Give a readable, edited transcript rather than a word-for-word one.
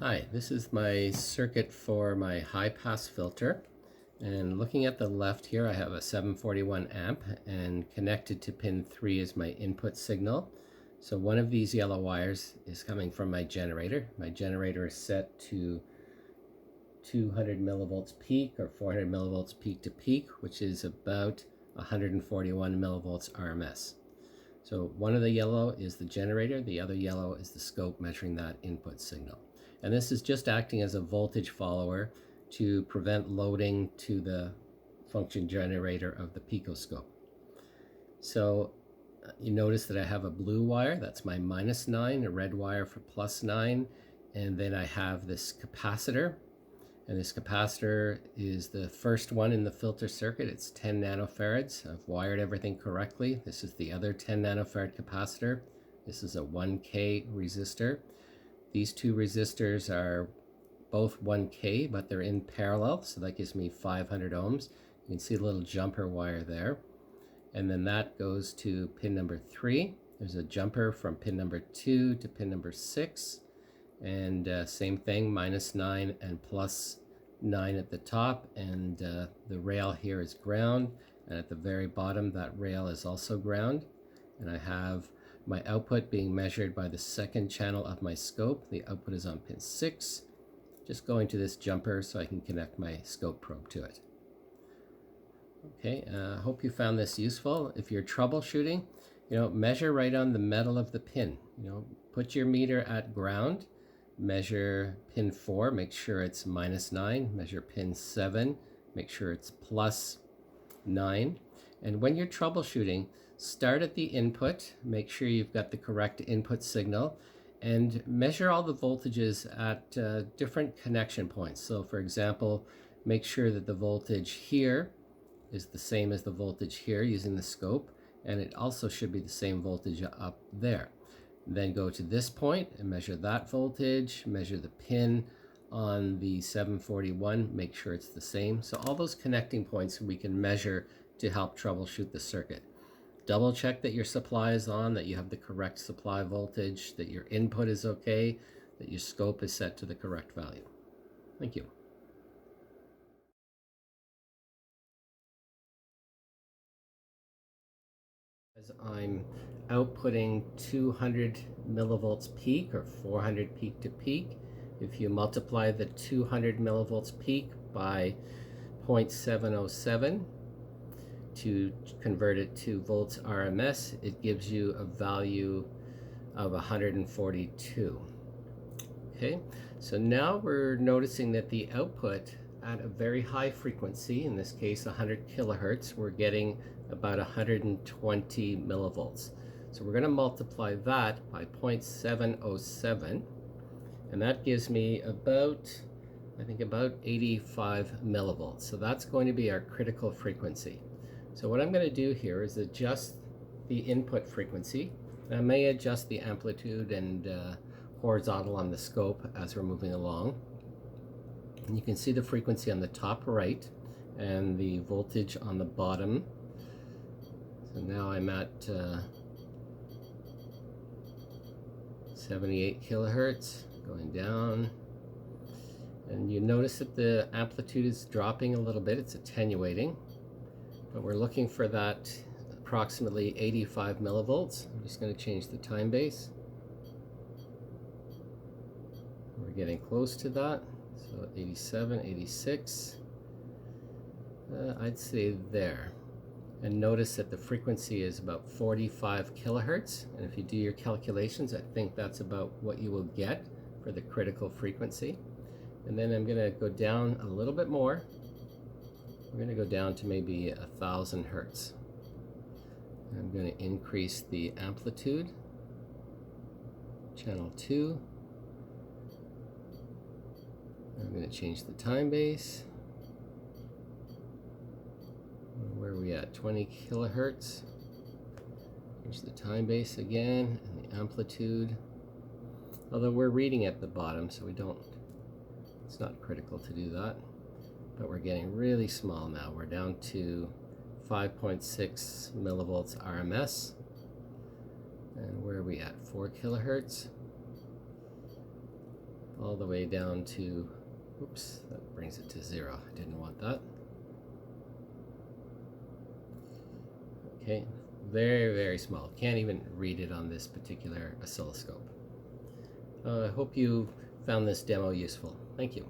Hi, this is my circuit for my high pass filter, and looking at the left here I have a 741 amp, and connected to pin 3 is my input signal. So one of these yellow wires is coming from my generator. My generator is set to 200 millivolts peak or 400 millivolts peak to peak, which is about 141 millivolts RMS. So one of the yellow is the generator, the other yellow is the scope measuring that input signal. And this is just acting as a voltage follower to prevent loading to the function generator of the picoscope. So you notice that I have a blue wire, that's my -9, a red wire for +9, and then I have this capacitor. And this capacitor is the first one in the filter circuit. It's 10 nanofarads. I've wired everything correctly. This is the other 10 nanofarad capacitor. This is a 1K resistor. These two resistors are both 1K, but they're in parallel, so that gives me 500 ohms. You can see the little jumper wire there. And then that goes to pin number 3. There's a jumper from pin number 2 to pin number 6. And same thing, -9 and +9 at the top, and the rail here is ground, and at the very bottom that rail is also ground. And I have my output being measured by the second channel of my scope. The output is on pin 6. Just going to this jumper so I can connect my scope probe to it. Okay, hope you found this useful. If you're troubleshooting, measure right on the metal of the pin. Put your meter at ground. Measure pin 4, make sure it's -9. Measure pin 7, make sure it's +9. And when you're troubleshooting, start at the input, make sure you've got the correct input signal, and measure all the voltages at different connection points. So for example, make sure that the voltage here is the same as the voltage here using the scope, and it also should be the same voltage up there. Then go to this point and measure that voltage, measure the pin on the 741, make sure it's the same. So all those connecting points we can measure to help troubleshoot the circuit. Double check that your supply is on, that you have the correct supply voltage, that your input is okay, that your scope is set to the correct value. Thank you. As I'm outputting 200 millivolts peak or 400 peak to peak, if you multiply the 200 millivolts peak by 0.707 to convert it to volts RMS, it gives you a value of 142. Okay, so now we're noticing that the output at a very high frequency, in this case 100 kilohertz, we're getting about 120 millivolts. So we're going to multiply that by 0.707, and that gives me about 85 millivolts. So that's going to be our critical frequency. So what I'm going to do here is adjust the input frequency. I may adjust the amplitude and horizontal on the scope as we're moving along. And you can see the frequency on the top right and the voltage on the bottom. So now I'm at 78 kilohertz, going down. And you notice that the amplitude is dropping a little bit, it's attenuating. But we're looking for that approximately 85 millivolts. I'm just going to change the time base. We're getting close to that. So 87, 86, I'd say there. And notice that the frequency is about 45 kilohertz. And if you do your calculations, I think that's about what you will get for the critical frequency. And then I'm going to go down a little bit more. We're going to go down to maybe 1,000 hertz. I'm going to increase the amplitude, channel 2. I'm going to change the time base. Where are we at? 20 kilohertz. Change the time base again, and the amplitude. Although we're reading at the bottom, so it's not critical to do that. But we're getting really small now. We're down to 5.6 millivolts RMS. And where are we at? 4 kilohertz. all the way down to, oops, that brings it to 0. I didn't want that. Okay, very, very small. Can't even read it on this particular oscilloscope. I hope you found this demo useful. Thank you.